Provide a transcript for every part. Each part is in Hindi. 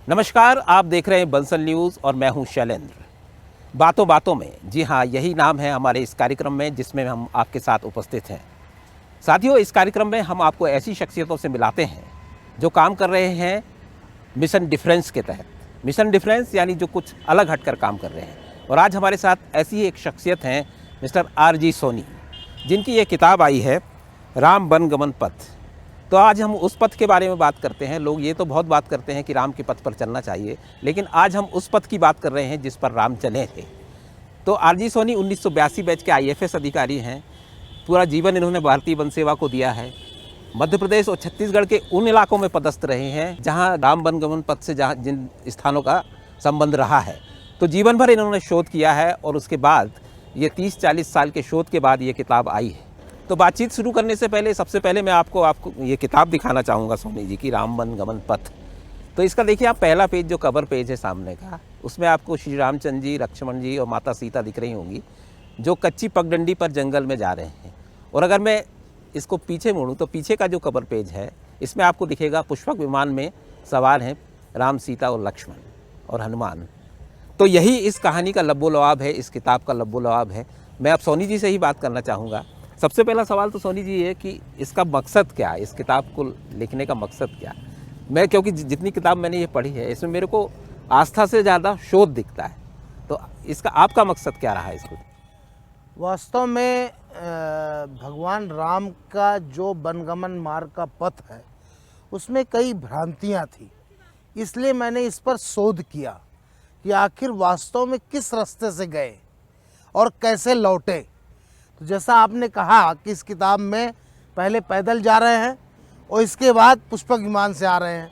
नमस्कार, आप देख रहे हैं बंसल न्यूज़ और मैं हूं शैलेंद्र। बातों बातों में, जी हाँ, यही नाम है हमारे इस कार्यक्रम में जिसमें हम आपके साथ उपस्थित हैं। साथियों, इस कार्यक्रम में हम आपको ऐसी शख्सियतों से मिलाते हैं जो काम कर रहे हैं मिशन डिफरेंस के तहत। मिशन डिफरेंस यानी जो कुछ अलग हटकर काम कर रहे हैं। और आज हमारे साथ ऐसी ही एक शख्सियत हैं मिस्टर RG सोनी, जिनकी ये किताब आई है राम वन गमन पथ। तो आज हम उस पथ के बारे में बात करते हैं। लोग ये तो बहुत बात करते हैं कि राम के पथ पर चलना चाहिए, लेकिन आज हम उस पथ की बात कर रहे हैं जिस पर राम चले थे। तो RG सोनी 1982 बैच के IFS अधिकारी हैं। पूरा जीवन इन्होंने भारतीय वन सेवा को दिया है। मध्य प्रदेश और छत्तीसगढ़ के उन इलाकों में पदस्थ रहे हैं जहां राम वन गमन पथ से जहां जिन स्थानों का संबंध रहा है। तो जीवन भर इन्होंने शोध किया है और उसके बाद ये 30-40 साल के शोध के बाद ये किताब आई है। तो बातचीत शुरू करने से पहले सबसे पहले मैं आपको ये किताब दिखाना चाहूँगा सोनी जी की, राम वन गमन पथ। तो इसका देखिए आप पहला पेज, जो कवर पेज है सामने का, उसमें आपको श्री रामचंद्र जी, लक्ष्मण जी और माता सीता दिख रही होंगी जो कच्ची पगडंडी पर जंगल में जा रहे हैं। और अगर मैं इसको पीछे मोड़ूँ तो पीछे का जो कवर पेज है इसमें आपको दिखेगा पुष्पक विमान में सवार हैं राम, सीता और लक्ष्मण और हनुमान। तो यही इस कहानी का लब्बो-लुआब है, इस किताब का लब्बो-लुआब है। मैं अब सोनी जी से ही बात करना चाहूँगा। सबसे पहला सवाल तो सोनी जी है कि इसका मकसद क्या है, इस किताब को लिखने का मकसद क्या है? मैं क्योंकि जितनी किताब मैंने ये पढ़ी है इसमें मेरे को आस्था से ज़्यादा शोध दिखता है। तो इसका आपका मकसद क्या रहा है इसको? वास्तव में भगवान राम का जो वनगमन मार्ग का पथ है उसमें कई भ्रांतियां थी, इसलिए मैंने इस पर शोध किया कि आखिर वास्तव में किस रास्ते से गए और कैसे लौटे। तो जैसा आपने कहा कि इस किताब में पहले पैदल जा रहे हैं और इसके बाद पुष्पक विमान से आ रहे हैं,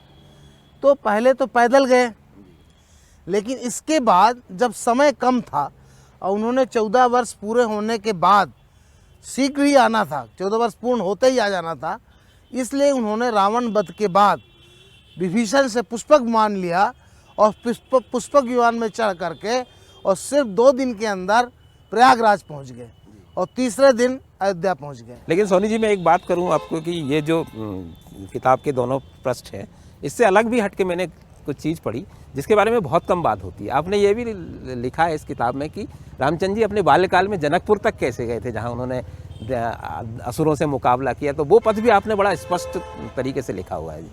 तो पहले तो पैदल गए, लेकिन इसके बाद जब समय कम था और उन्होंने 14 वर्ष पूरे होने के बाद शीघ्र ही आना था, 14 वर्ष पूर्ण होते ही आ जाना था, इसलिए उन्होंने रावण वध के बाद विभीषण से पुष्पक विमान लिया और पुष्पक विमान में चढ़ करके और सिर्फ 2 दिन के अंदर प्रयागराज पहुंच गए और तीसरे दिन अयोध्या पहुंच गए। लेकिन सोनी जी, मैं एक बात करूं आपको कि ये जो किताब के दोनों पृष्ठ हैं, इससे अलग भी हट के मैंने कुछ चीज़ पढ़ी जिसके बारे में बहुत कम बात होती है। आपने ये भी लिखा है इस किताब में कि रामचंद्र जी अपने बाल्यकाल में जनकपुर तक कैसे गए थे, जहाँ उन्होंने असुरों से मुकाबला किया। तो वो पथ भी आपने बड़ा स्पष्ट तरीके से लिखा हुआ है।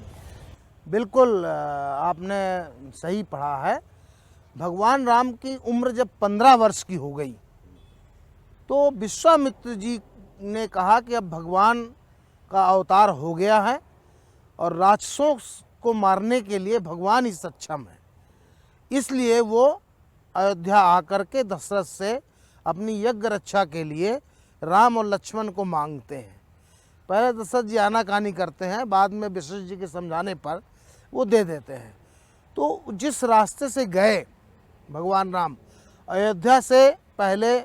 बिल्कुल, आपने सही पढ़ा है। भगवान राम की उम्र जब 15 वर्ष की हो गई तो विश्वामित्र जी ने कहा कि अब भगवान का अवतार हो गया है और राक्षसों को मारने के लिए भगवान ही सक्षम है। इसलिए वो अयोध्या आकर के दशरथ से अपनी यज्ञ रक्षा के लिए राम और लक्ष्मण को मांगते हैं। पहले दशरथ जी आनाकानी करते हैं, बाद में वशिष्ठ जी के समझाने पर वो दे देते हैं। तो जिस रास्ते से गए भगवान राम, अयोध्या से पहले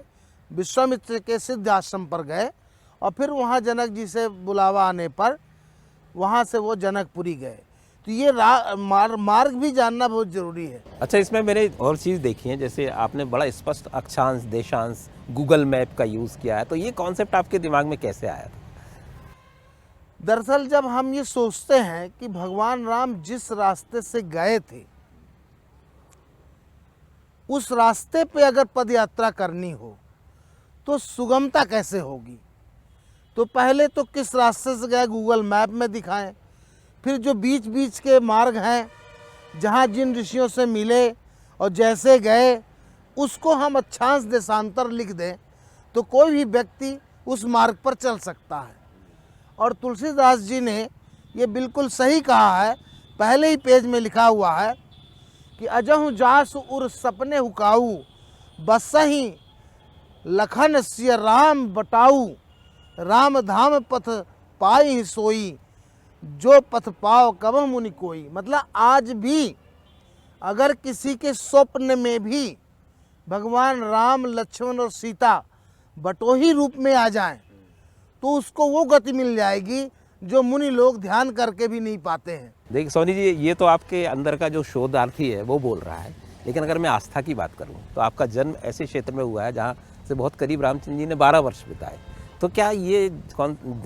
विश्वामित्र के सिद्ध आश्रम पर गए और फिर वहाँ जनक जी से बुलावा आने पर वहाँ से वो जनकपुरी गए। तो ये मार्ग भी जानना बहुत ज़रूरी है। अच्छा, इसमें मैंने और चीज़ देखी है, जैसे आपने बड़ा स्पष्ट अक्षांश, देशांश, गूगल मैप का यूज़ किया है। तो ये कॉन्सेप्ट आपके दिमाग में कैसे आया था? दरअसल जब हम ये सोचते हैं कि भगवान राम जिस रास्ते से गए थे उस रास्ते पे अगर पदयात्रा करनी हो तो सुगमता कैसे होगी, तो पहले तो किस रास्ते से गए गूगल मैप में दिखाएं, फिर जो बीच बीच के मार्ग हैं जहाँ जिन ऋषियों से मिले और जैसे गए उसको हम अक्षांश देशांतर लिख दें तो कोई भी व्यक्ति उस मार्ग पर चल सकता है। और तुलसीदास जी ने ये बिल्कुल सही कहा है, पहले ही पेज में लिखा हुआ है कि अजहु जासु उर सपने हुकाऊ, बसही लखन सिय राम बटाऊ, राम धाम पथ पाई सोई, जो पथ पाओ कबह मुनि कोई। मतलब आज भी अगर किसी के स्वप्न में भी भगवान राम, लक्ष्मण और सीता बटोही रूप में आ जाएं तो उसको वो गति मिल जाएगी जो मुनि लोग ध्यान करके भी नहीं पाते हैं। देखिए सोनी जी, ये तो आपके अंदर का जो शोधार्थी है वो बोल रहा है, लेकिन अगर मैं आस्था की बात करूं तो आपका जन्म ऐसे क्षेत्र में हुआ है जहां से बहुत करीब रामचंद्र जी ने 12 वर्ष बिताए। तो क्या ये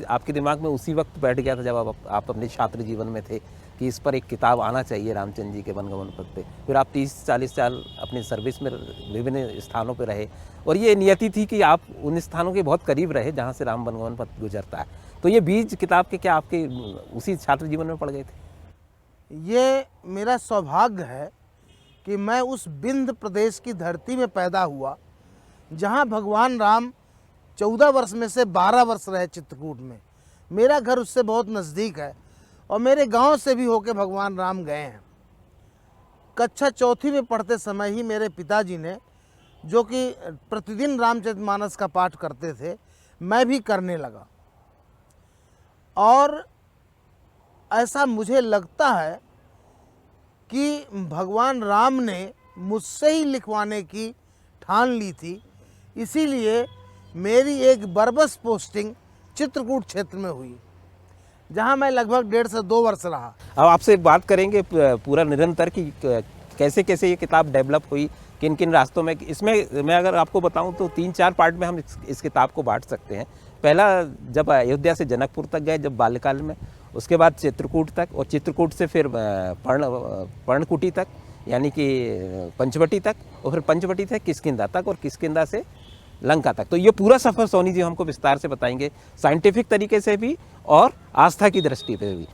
आपके दिमाग में उसी वक्त बैठ गया था जब आप अपने छात्र जीवन में थे कि इस पर एक किताब आना चाहिए रामचंद्र जी के वनगमन पथ पे। फिर आप 30-40 साल अपनी सर्विस में विभिन्न स्थानों पे रहे और ये नियति थी कि आप उन स्थानों के बहुत करीब रहे जहाँ से राम वनगमन पथ गुजरता है। तो ये बीज किताब के क्या आपके उसी छात्र जीवन में पड़ गए थे? ये मेरा सौभाग्य है कि मैं उस विंध्य प्रदेश की धरती में पैदा हुआ जहाँ भगवान राम 14 वर्ष में से 12 वर्ष रहे चित्रकूट में। मेरा घर उससे बहुत नज़दीक है और मेरे गांव से भी होके भगवान राम गए हैं। कक्षा चौथी में पढ़ते समय ही मेरे पिताजी ने, जो कि प्रतिदिन रामचरितमानस का पाठ करते थे, मैं भी करने लगा। और ऐसा मुझे लगता है कि भगवान राम ने मुझसे ही लिखवाने की ठान ली थी, इसीलिए मेरी एक बरबस पोस्टिंग चित्रकूट क्षेत्र में हुई, जहां मैं लगभग 1.5 से 2 वर्ष रहा। अब आपसे बात करेंगे पूरा निरंतर कि कैसे कैसे ये किताब डेवलप हुई, किन किन रास्तों में। इसमें मैं अगर आपको बताऊं तो 3-4 पार्ट में हम इस किताब को बांट सकते हैं। पहला, जब अयोध्या से जनकपुर तक गए जब बाल्यकाल में, उसके बाद चित्रकूट तक, और चित्रकूट से फिर पर्णकुटी तक यानी कि पंचवटी तक, और फिर पंचवटी से किष्किंधा तक, और किष्किंधा से लंका तक। तो ये पूरा सफ़र सोनी जी हमको विस्तार से बताएंगे, साइंटिफिक तरीके से भी और आस्था की दृष्टि पे भी।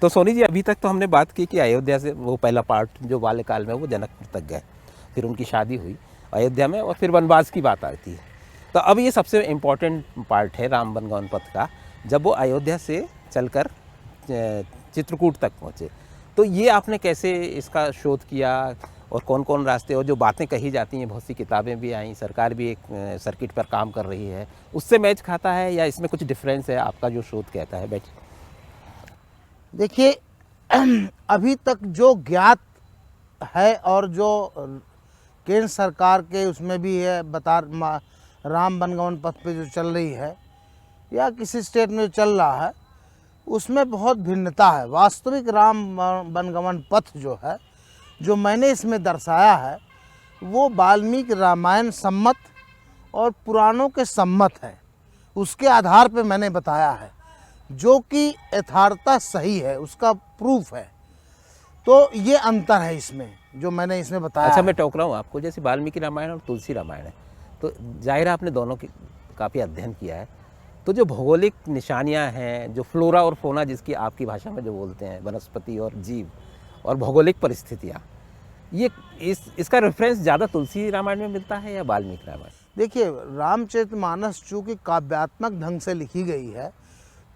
तो सोनी जी, अभी तक तो हमने बात की कि अयोध्या से वो पहला पार्ट जो बाल्यकाल में वो जनकपुर तक गए, फिर उनकी शादी हुई अयोध्या में, और फिर वनवास की बात आती है। तो अब ये सबसे इम्पोर्टेंट पार्ट है राम वनगमन पथ का, जब वो अयोध्या से चलकर चित्रकूट तक पहुँचे। तो ये आपने कैसे इसका शोध किया और कौन कौन रास्ते, और जो बातें कही जाती हैं, बहुत सी किताबें भी आई, सरकार भी एक सर्किट पर काम कर रही है, उससे मैच खाता है या इसमें कुछ डिफरेंस है? आपका जो शोध कहता है बैठ। देखिए, अभी तक जो ज्ञात है और जो केंद्र सरकार के उसमें भी है राम वनगमन पथ पे जो चल रही है या किसी स्टेट में जो चल रहा है, उसमें बहुत भिन्नता है। वास्तविक राम वनगमन पथ जो है, जो मैंने इसमें दर्शाया है, वो वाल्मीकि रामायण सम्मत और पुराणों के सम्मत है। उसके आधार पे मैंने बताया है, जो कि यथार्थता सही है, उसका प्रूफ है। तो ये अंतर है इसमें जो मैंने इसमें बताया। अच्छा, मैं टोक रहा हूँ आपको, जैसे वाल्मीकि रामायण और तुलसी रामायण है, तो जाहिर है आपने दोनों की काफ़ी अध्ययन किया है। तो जो भौगोलिक निशानियाँ हैं, जो फ्लोरा और फोना जिसकी आपकी भाषा में जो बोलते हैं, वनस्पति और जीव और भौगोलिक परिस्थितियाँ, ये इसका रेफरेंस ज़्यादा तुलसी रामायण में मिलता है या वाल्मीकि रामायण? देखिए, रामचरितमानस चूँकि काव्यात्मक ढंग से लिखी गई है,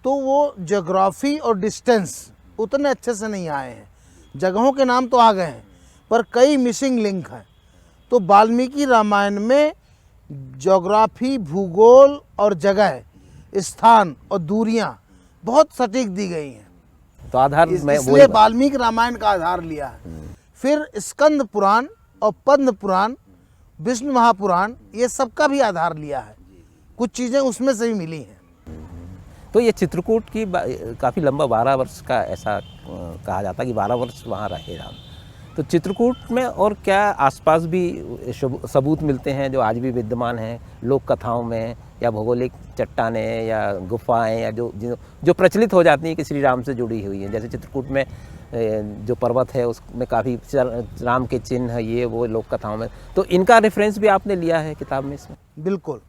तो वो ज्योग्राफी और डिस्टेंस उतने अच्छे से नहीं आए हैं। जगहों के नाम तो आ गए हैं, पर कई मिसिंग लिंक हैं। तो वाल्मीकि रामायण में ज्योग्राफी, भूगोल और जगह, स्थान और दूरियां बहुत सटीक दी गई हैं। तो आधार इसलिए वाल्मीकि रामायण का आधार लिया है। फिर स्कंद पुराण और पद्म पुराण, विष्णु महापुराण, ये सब का भी आधार लिया है। कुछ चीज़ें उसमें से भी मिली हैं। तो ये चित्रकूट की काफ़ी लंबा 12 वर्ष का ऐसा कहा जाता है कि 12 वर्ष वहाँ रहे राम। तो चित्रकूट में और क्या आसपास भी सबूत मिलते हैं जो आज भी विद्यमान हैं, लोक कथाओं में या भौगोलिक चट्टानें या गुफाएं, या जो प्रचलित हो जाती हैं कि श्री राम से जुड़ी हुई हैं? जैसे चित्रकूट में जो पर्वत है उसमें काफ़ी राम के चिन्ह है, ये वो लोक कथाओं में। तो इनका रेफरेंस भी आपने लिया है किताब में इसमें? बिल्कुल।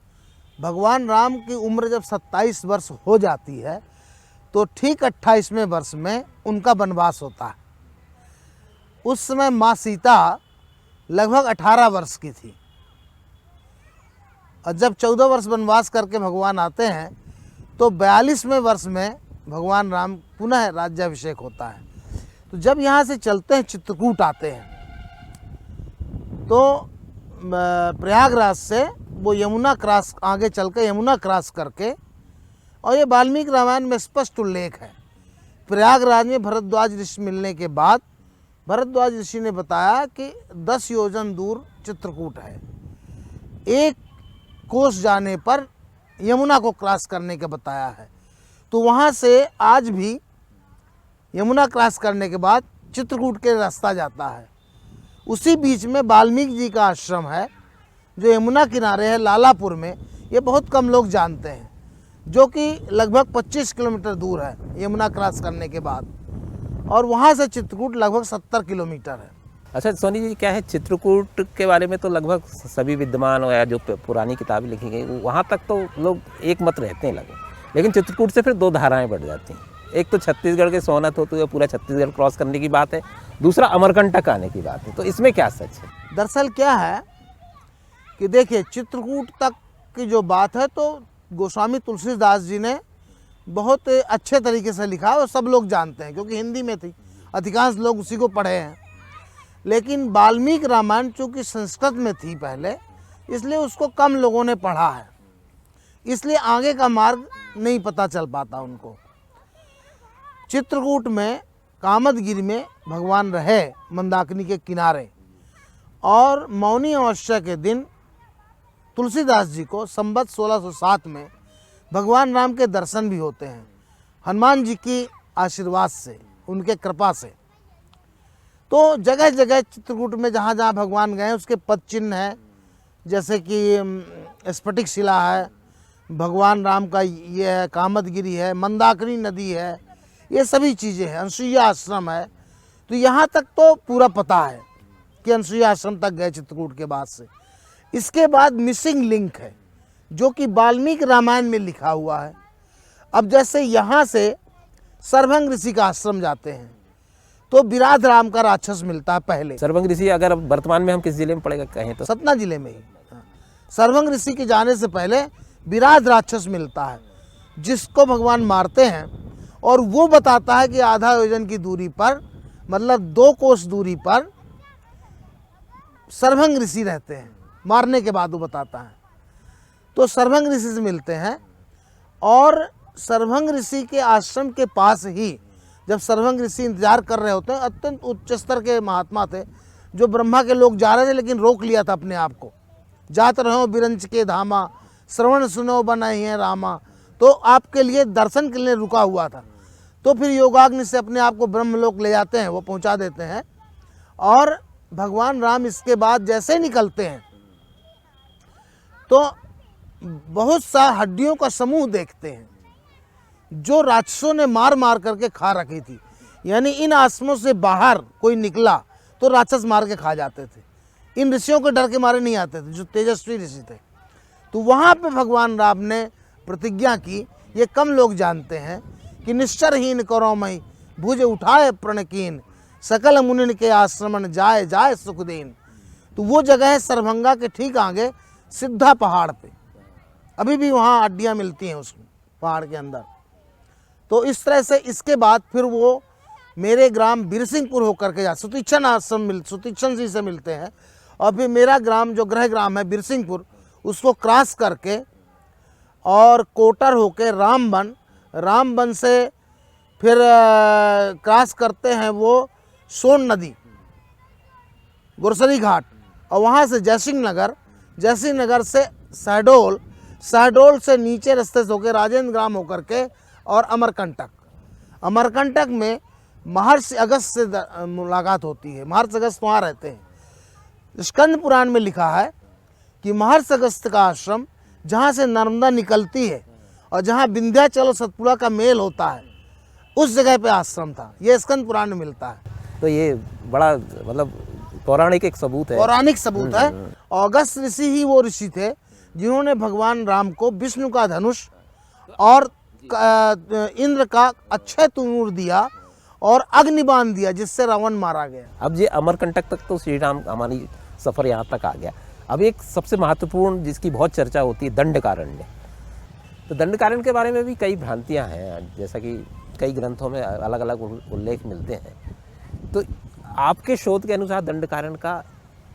भगवान राम की उम्र जब 27 वर्ष हो जाती है, तो ठीक 28वें वर्ष में उनका वनवास होता है। उस समय माँ सीता लगभग 18 वर्ष की थी, और जब 14 वर्ष वनवास करके भगवान आते हैं, तो 42वें वर्ष में भगवान राम पुनः राज्याभिषेक होता है। तो जब यहाँ से चलते हैं, चित्रकूट आते हैं, तो प्रयागराज से वो यमुना क्रॉस, आगे चल के यमुना क्रॉस करके, और ये वाल्मीकि रामायण में स्पष्ट उल्लेख है। प्रयागराज में भरद्वाज ऋषि मिलने के बाद भरद्वाज ऋषि ने बताया कि 10 योजन दूर चित्रकूट है। 1 कोस जाने पर यमुना को क्रॉस करने का बताया है। तो वहाँ से आज भी यमुना क्रॉस करने के बाद चित्रकूट के रास्ता जाता है। उसी बीच में वाल्मीकि जी का आश्रम है, जो यमुना किनारे है लालापुर में। ये बहुत कम लोग जानते हैं, जो कि लगभग 25 किलोमीटर दूर है यमुना क्रॉस करने के बाद। और वहाँ से चित्रकूट लगभग 70 किलोमीटर है। अच्छा सोनी जी, क्या है चित्रकूट के बारे में तो लगभग सभी विद्वान या जो पुरानी किताबें लिखी गई वहाँ तक तो लोग एक मत रहते हैं लगभग, लेकिन चित्रकूट से फिर दो धाराएं बढ़ जाती हैं। एक तो छत्तीसगढ़ के सोनत होते हुए पूरा छत्तीसगढ़ क्रॉस करने की बात है, दूसरा अमरकंटक आने की बात है, तो इसमें क्या सच है? दरअसल क्या है कि देखिए, चित्रकूट तक की जो बात है तो गोस्वामी तुलसीदास जी ने बहुत अच्छे तरीके से लिखा और सब लोग जानते हैं, क्योंकि हिंदी में थी, अधिकांश लोग उसी को पढ़े हैं। लेकिन वाल्मीकि रामायण चूँकि संस्कृत में थी पहले, इसलिए उसको कम लोगों ने पढ़ा है, इसलिए आगे का मार्ग नहीं पता चल पाता उनको। चित्रकूट में कामदगिरी में भगवान रहे मंदाकिनी के किनारे, और मौनी अमावस्या के दिन तुलसीदास जी को संवत 1607 में भगवान राम के दर्शन भी होते हैं, हनुमान जी की आशीर्वाद से, उनके कृपा से। तो जगह जगह चित्रकूट में जहाँ जहाँ भगवान गए उसके पद चिन्ह हैं, जैसे कि स्फटिक शिला है, भगवान राम का ये है, कामदगिरी है, मंदाकिनी नदी है, ये सभी चीज़ें हैं, अनसुईया आश्रम है। तो यहाँ तक तो पूरा पता है कि अनसुईया आश्रम तक गए चित्रकूट के बाद से। इसके बाद मिसिंग लिंक है जो कि वाल्मीकि रामायण में लिखा हुआ है। अब जैसे यहाँ से सरभंग ऋषि का आश्रम जाते हैं तो विराध राम का राक्षस मिलता है पहले। सरभंग ऋषि अगर अब वर्तमान में हम किस जिले में पड़ेगा कहें तो? सतना जिले में ही। सरभंग ऋषि के जाने से पहले विराध राक्षस मिलता है, जिसको भगवान मारते हैं, और वो बताता है कि आधा योजन की दूरी पर, मतलब 2 कोस दूरी पर सरभंग ऋषि रहते हैं। मारने के बाद वो बताता है। तो सरभंग ऋषि से मिलते हैं, और सरभंग ऋषि के आश्रम के पास ही जब सरभंग ऋषि इंतजार कर रहे होते हैं, अत्यंत उच्च स्तर के महात्मा थे, जो ब्रह्मा के लोग जा रहे थे लेकिन रोक लिया था अपने आप को। जात रहो बिरंच के धामा, श्रवण सुनो बनाई है रामा, तो आपके लिए दर्शन के लिए रुका हुआ था। तो फिर योगाग्नि से अपने आप को ब्रह्मलोक ले जाते हैं, वो पहुंचा देते हैं। और भगवान राम इसके बाद जैसे निकलते हैं तो बहुत सा हड्डियों का समूह देखते हैं जो राक्षसों ने मार मार करके खा रखी थी। यानी इन आश्रमों से बाहर कोई निकला तो राक्षस मार के खा जाते थे। इन ऋषियों के डर के मारे नहीं आते थे, जो तेजस्वी ऋषि थे। तो वहाँ पे भगवान राम ने प्रतिज्ञा की, ये कम लोग जानते हैं, कि निश्चरहीन करो मई भुज उठाए प्रणकीन, सकल मुनिन के आश्रमन जाए जाए सुखदीन। तो वो जगह है सरभंगा के ठीक आगे सिद्धा पहाड़ पे, अभी भी वहाँ हड्डियाँ मिलती हैं उस पहाड़ के अंदर। तो इस तरह से इसके बाद फिर वो मेरे ग्राम बिरसिंहपुर होकर के सुतीक्षण आश्रम सुतीक्षण जी से मिलते हैं, और फिर मेरा ग्राम जो गृह ग्राम है बिरसिंहपुर, उसको क्रॉस करके और कोटर होके रामबन से फिर क्रॉस करते हैं वो सोन नदी, गुरसरी घाट, और वहाँ से जयसिंह नगर से शहडोल से नीचे रास्ते से होकर राजेंद्र ग्राम होकर के और अमरकंटक में महर्षि अगस्त से मुलाकात होती है। महर्षि अगस्त वहाँ रहते हैं। स्कंद पुराण में लिखा है कि महर्षि अगस्त का आश्रम जहाँ से नर्मदा निकलती है और जहाँ विंध्याचल और सतपुड़ा का मेल होता है, उस जगह पे आश्रम था। ये स्कंद पुराण में मिलता है। तो ये बड़ा मतलब पौराणिक एक सबूत है, पौराणिक सबूत है। अगस्त ऋषि ही वो ऋषि थे जिन्होंने भगवान राम को विष्णु का धनुष और इंद्र का अक्षय तूर दिया और अग्निबाण दिया, जिससे रावण मारा गया। अब ये अमरकंटक तक तो श्री राम हमारी सफ़र यहाँ तक आ गया। अब एक सबसे महत्वपूर्ण जिसकी बहुत चर्चा होती है, दंडकारण्य। तो दंडकारण्य के बारे में भी कई भ्रांतियाँ हैं, जैसा कि कई ग्रंथों में अलग अलग उल्लेख मिलते हैं। तो आपके शोध के अनुसार दंडकारण्य का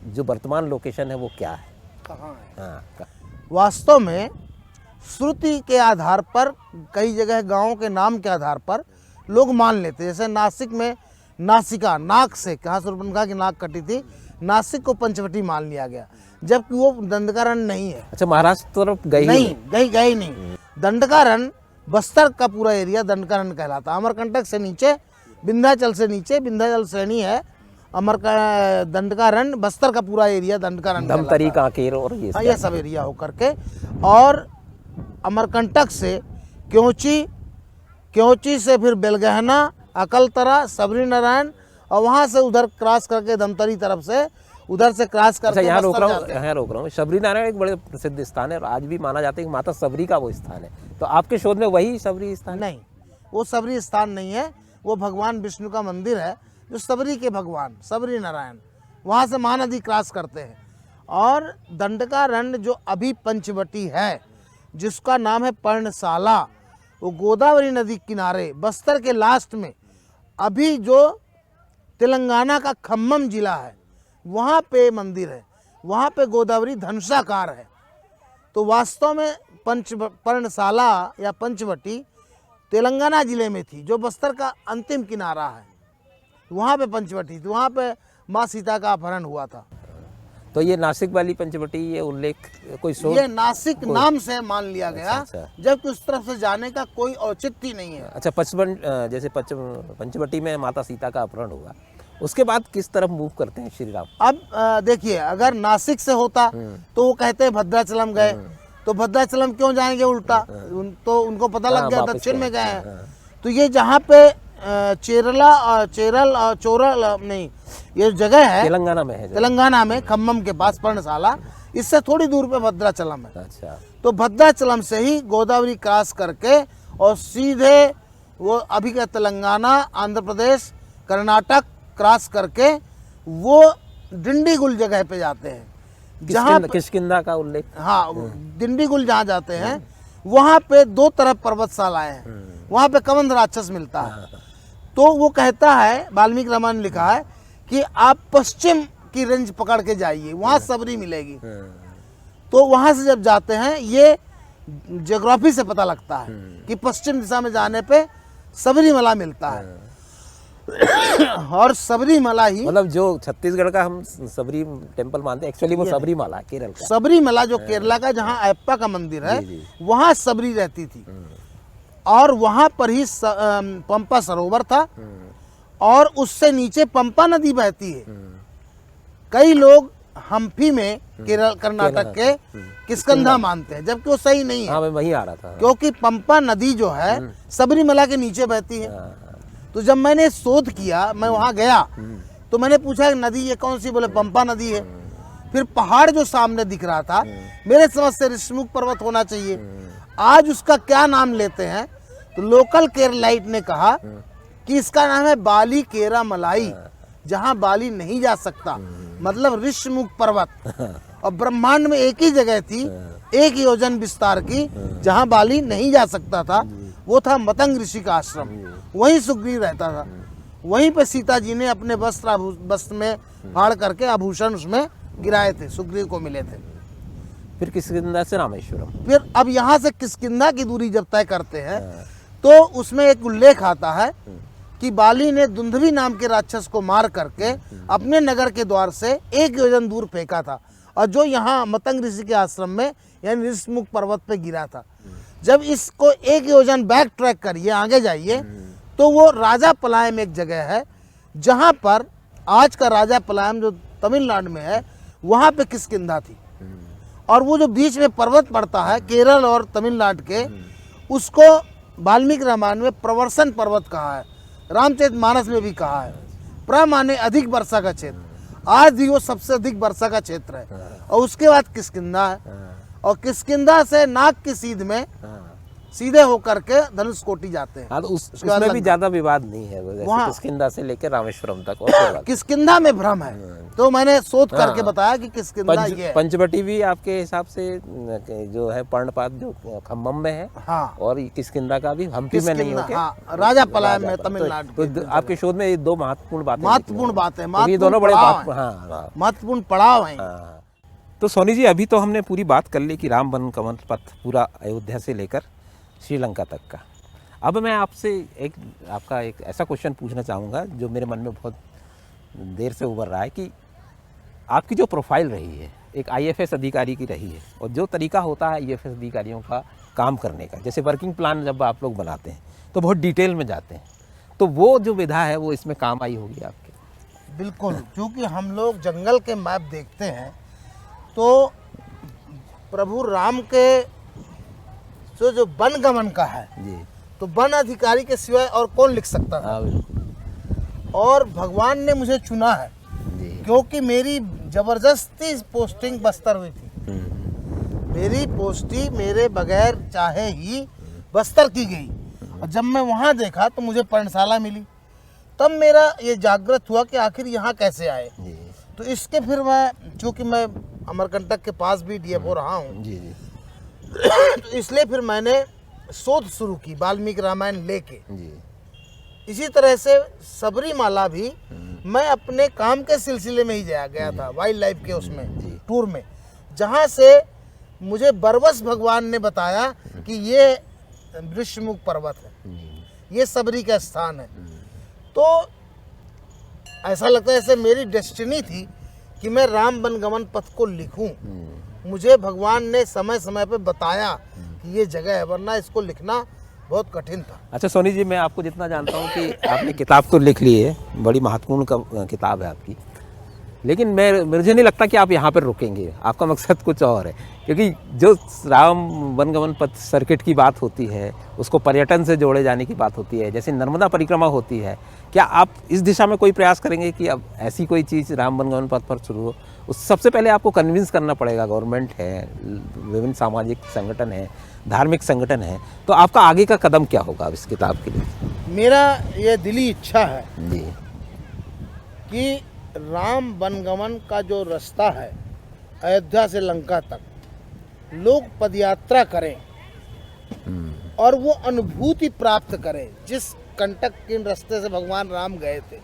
जो वर्तमान लोकेशन है वो क्या है, कहाँ है? हाँ, वास्तव में श्रुति के आधार पर, कई जगह गांवों के नाम के आधार पर लोग मान लेते हैं। जैसे नासिक में नासिका, नाक से, कहाँ शूर्पणखा की नाक कटी थी, नासिक को पंचवटी मान लिया गया, जबकि वो दंडकारण्य नहीं है। अच्छा, महाराष्ट्र तरफ गई नहीं। दंडकारण्य बस्तर का पूरा एरिया दंडकारण्य कहलाता है। अमरकंटक से नीचे, विंध्याचल से नीचे, विंध्याचल श्रेणी है, दंडकारण्य बस्तर का पूरा एरिया दंडकारण्य, धमतरी, कांकेर और ये सब एरिया होकर के। और अमरकंटक से क्योंची से फिर बेलगहना अकलतरा, सबरी नारायण, और वहाँ से उधर क्रॉस करके धमतरी तरफ से उधर से क्रॉस करके अच्छा, यहाँ बस्तर जाते हैं। रोक रहा हूँ। शबरी नारायण एक बड़े प्रसिद्ध स्थान है और आज भी माना जाता है कि माता सबरी का वो स्थान है। तो आपके शोध में वही सबरी स्थान है? नहीं, वो सबरी स्थान नहीं है, वो भगवान विष्णु का मंदिर है जो सबरी के भगवान सबरी नारायण, वहाँ से महानदी क्रॉस करते हैं। और दंडकारण्य जो अभी पंचवटी है, जिसका नाम है पर्णशाला, वो गोदावरी नदी किनारे बस्तर के लास्ट में, अभी जो तेलंगाना का खम्मम जिला है वहाँ पे मंदिर है, वहाँ पे गोदावरी धनुषाकार है। तो वास्तव में पर्णशाला या पंचवटी तेलंगाना जिले में थी, जो बस्तर का अंतिम किनारा है, वहाँ पे पंचवटी थी, वहाँ पे माँ सीता का अपहरण हुआ था। तो ये नासिक वाली पंचवटी, ये उल्लेख कोई शोध? ये नासिक नाम से मान लिया गया, अच्छा। जबकि उस तरफ से जाने का कोई औचित्य नहीं है। अच्छा, जैसे पंचवटी में माता सीता का अपहरण हुआ, उसके बाद किस तरफ मूव करते हैं श्री राम? अब देखिए, अगर नासिक से होता तो वो कहते हैं भद्राचलम गए, तो भद्राचलम क्यों जाएंगे उल्टा? तो उनको पता लग गया दक्षिण में गए हैं। तो ये जहाँ पे ये जगह है तेलंगाना में है, तेलंगाना में खम्मम के पास पर्णशाला, इससे थोड़ी दूर पे भद्राचलम है। अच्छा, तो भद्राचलम से ही गोदावरी क्रॉस करके और सीधे वो अभी का तेलंगाना, आंध्र प्रदेश, कर्नाटक क्रॉस करके वो डिंडीगुल जगह पे जाते हैं, जहाँ किष्किंधा का उल्लेख? हाँ, डिंडीगुल जहाँ जाते हैं वहाँ पे दो तरफ पर्वतशालाएं हैं, वहाँ पे कमंद राक्षस मिलता है। तो वो कहता है, वाल्मीकि रामायण ने लिखा है कि आप पश्चिम की रेंज पकड़ के जाइए, वहाँ सबरी मिलेगी। तो वहाँ से जब जाते हैं, ये ज्योग्राफी से पता लगता है कि पश्चिम दिशा में जाने पे सबरीमला मिलता है। और सबरीमला ही, मतलब जो छत्तीसगढ़ का हम सबरी टेम्पल मानते हैं, एक्चुअली वो सबरीमला है केरल का। सबरीमला जो केरला का, जहाँ अयप्पा का मंदिर है, वहाँ सबरी रहती थी। और वहाँ पर ही पंपा सरोवर था, और उससे नीचे पंपा नदी बहती है। कई लोग हम्पी में केरल कर्नाटक के किष्किंधा मानते हैं, जबकि वो सही नहीं है। हाँ, मैं वहीं आ रहा था। क्योंकि पंपा नदी जो है सबरीमला के नीचे बहती है। तो जब मैंने शोध किया, मैं वहाँ गया, तो मैंने पूछा नदी ये कौन सी? बोले पंपा नदी है। फिर पहाड़ जो सामने दिख रहा था, मेरे समझ से ऋषिमुख पर्वत होना चाहिए। आज उसका क्या नाम लेते हैं? तो लोकल केरलाइट ने कहा कि इसका नाम है बाली केरा मलाई, जहाँ बाली नहीं जा सकता, मतलब ऋषिमुख पर्वत। और ब्रह्मांड में एक ही जगह थी, एक योजन विस्तार की, जहाँ बाली नहीं जा सकता था, वो था मतंग ऋषि का आश्रम। वहीं सुग्रीव रहता था, वहीं पे सीता जी ने अपने वस्त्र में फाड़ करके आभूषण उसमें गिराए थे, सुग्रीव को मिले थे। फिर किष्किंधा से रामेश्वरम। फिर अब यहाँ से किष्किंधा की दूरी जब तय करते हैं, तो उसमें एक उल्लेख आता है कि बाली ने दुंदुभी नाम के राक्षस को मार करके अपने नगर के द्वार से 1 योजन दूर फेंका था, और जो यहाँ मतंग ऋषि के आश्रम में यानी ऋषिमुख पर्वत पे गिरा था। जब इसको 1 योजन बैक ट्रैक करिए, आगे जाइए, तो वो राजा पलायम एक जगह है, जहाँ पर आज का राजा पलायम जो तमिलनाडु में है, वहाँ पे किष्किंधा थी। और वो जो बीच में पर्वत पड़ता है केरल और तमिलनाडु के, उसको वाल्मीकि रामायण में प्रवर्सन पर्वत कहा है, रामचरितमानस में भी कहा है। प्र माने अधिक वर्षा का क्षेत्र, आज भी वो सबसे अधिक वर्षा का क्षेत्र है। और उसके बाद किष्किंधा है, और किष्किंधा से नाग की सीध में सीधे होकर के धनुषकोटी जाते हैं। हाँ, तो उसमें भी ज्यादा विवाद नहीं है, वहाँ किष्किंधा से लेकर रामेश्वरम तक। किष्किंधा में भ्रम है, तो मैंने शोध करके बताया कि किष्किंधा ये है। पंचवटी भी आपके हिसाब से जो है पर्णपात जो खम्मम में है, हाँ, और किष्किंधा का भी हम्पी में नहीं होके राजा पलायम में तमिलनाडु। तो आपके शोध में ये 2 महत्वपूर्ण बातें ये दोनों बड़े महत्वपूर्ण पड़ाव हैं। तो सोनी जी, अभी तो हमने पूरी बात कर ली कि राम वन कमल पथ पूरा अयोध्या से लेकर श्रीलंका तक का। अब मैं आपसे आपका एक ऐसा क्वेश्चन पूछना चाहूँगा जो मेरे मन में बहुत देर से उभर रहा है कि आपकी जो प्रोफाइल रही है, एक IAFS अधिकारी की रही है, और जो तरीका होता है IAFS अधिकारियों का काम करने का, जैसे वर्किंग प्लान जब आप लोग बनाते हैं तो बहुत डिटेल में जाते हैं, तो वो जो विधा है वो इसमें काम आई होगी आपके? बिल्कुल, क्योंकि हम लोग जंगल के मैप देखते हैं तो प्रभु राम के जो वनगमन का है, जी, तो वन अधिकारी के सिवाय और कौन लिख सकता था। हाँ बिल्कुल और भगवान ने मुझे चुना है जी। क्योंकि मेरी जबरदस्ती पोस्टिंग बस्तर हुई थी। मेरी पोस्टिंग मेरे बगैर चाहे ही बस्तर की गई, और जब मैं वहाँ देखा तो मुझे पर्णशाला मिली, तब मेरा ये जागृत हुआ कि आखिर यहाँ कैसे आए। जी तो इसके फिर मैं, चूँकि मैं अमरकंटक के पास भी डीएफओ रहा हूँ, जी जी तो इसलिए फिर मैंने शोध शुरू की वाल्मीकि रामायण लेके। जी इसी तरह से सबरीमाला भी मैं अपने काम के सिलसिले में ही गया था, वाइल्ड लाइफ के उसमें टूर में, जहाँ से मुझे बरबस भगवान ने बताया कि ये वृषमुख पर्वत है, ये सबरी का स्थान है। तो ऐसा लगता है जैसे मेरी डेस्टिनी थी कि मैं राम वनगमन पथ को लिखूं। मुझे भगवान ने समय समय पे बताया कि ये जगह है, वरना इसको लिखना बहुत कठिन था। अच्छा सोनी जी, मैं आपको जितना जानता हूँ कि आपने किताब तो लिख ली है, बड़ी महत्वपूर्ण किताब है आपकी, लेकिन मुझे नहीं लगता कि आप यहाँ पर रुकेंगे। आपका मकसद कुछ और है, क्योंकि जो राम वनगमन पथ सर्किट की बात होती है, उसको पर्यटन से जोड़े जाने की बात होती है, जैसे नर्मदा परिक्रमा होती है, क्या आप इस दिशा में कोई प्रयास करेंगे कि अब ऐसी कोई चीज़ राम वनगमन पथ पर शुरू हो? उस सबसे पहले आपको कन्विंस करना पड़ेगा, गवर्नमेंट है, विभिन्न सामाजिक संगठन है, धार्मिक संगठन है, तो आपका आगे का कदम क्या होगा अब इस किताब के लिए? मेरा ये दिली इच्छा है जी कि राम वनगमन का जो रास्ता है अयोध्या से लंका तक, लोग पदयात्रा करें और वो अनुभूति प्राप्त करें जिस कंटक के रास्ते से भगवान राम गए थे।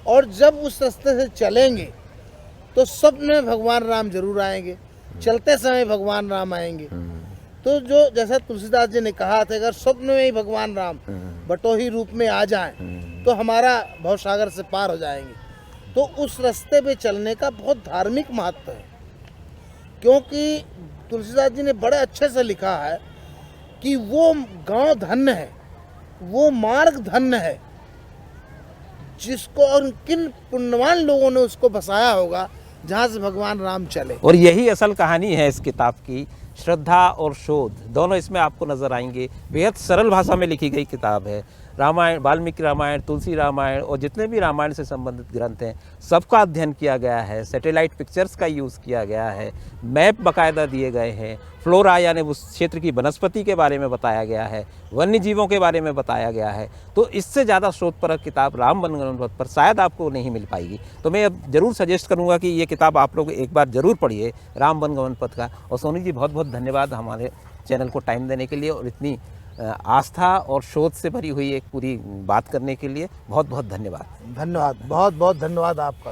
और जब उस रास्ते से चलेंगे तो स्वप्न में भगवान राम जरूर आएंगे, चलते समय भगवान राम आएंगे। तो जो जैसा तुलसीदास जी ने कहा था, अगर स्वप्न में ही भगवान राम बटोही रूप में आ जाएं तो हमारा भवसागर से पार हो जाएंगे। तो उस रास्ते पे चलने का बहुत धार्मिक महत्व है, क्योंकि तुलसीदास जी ने बड़े अच्छे से लिखा है कि वो गांव धन्य है, वो मार्ग धन्य है जिसको, और किन पुण्यवान लोगों ने उसको बसाया होगा जहाँ से भगवान राम चले। और यही असल कहानी है इस किताब की। श्रद्धा और शोध दोनों इसमें आपको नजर आएंगे। बेहद सरल भाषा में लिखी गई किताब है। रामायण, वाल्मीकि रामायण, तुलसी रामायण और जितने भी रामायण से संबंधित ग्रंथ हैं, सबका अध्ययन किया गया है। सैटेलाइट पिक्चर्स का यूज़ किया गया है, मैप बाकायदा दिए गए हैं, फ्लोरा यानी उस क्षेत्र की वनस्पति के बारे में बताया गया है, वन्य जीवों के बारे में बताया गया है। तो इससे ज़्यादा शोधपरक किताब राम वनगमन पथ पर शायद आपको नहीं मिल पाएगी। तो मैं अब जरूर सजेस्ट करूँगा कि ये किताब आप लोग एक बार ज़रूर पढ़िए, राम वनगमन पथ का। और सोनी जी, बहुत बहुत धन्यवाद हमारे चैनल को टाइम देने के लिए और इतनी आस्था और शोध से भरी हुई एक पूरी बात करने के लिए। बहुत बहुत धन्यवाद। धन्यवाद, बहुत बहुत धन्यवाद आपका।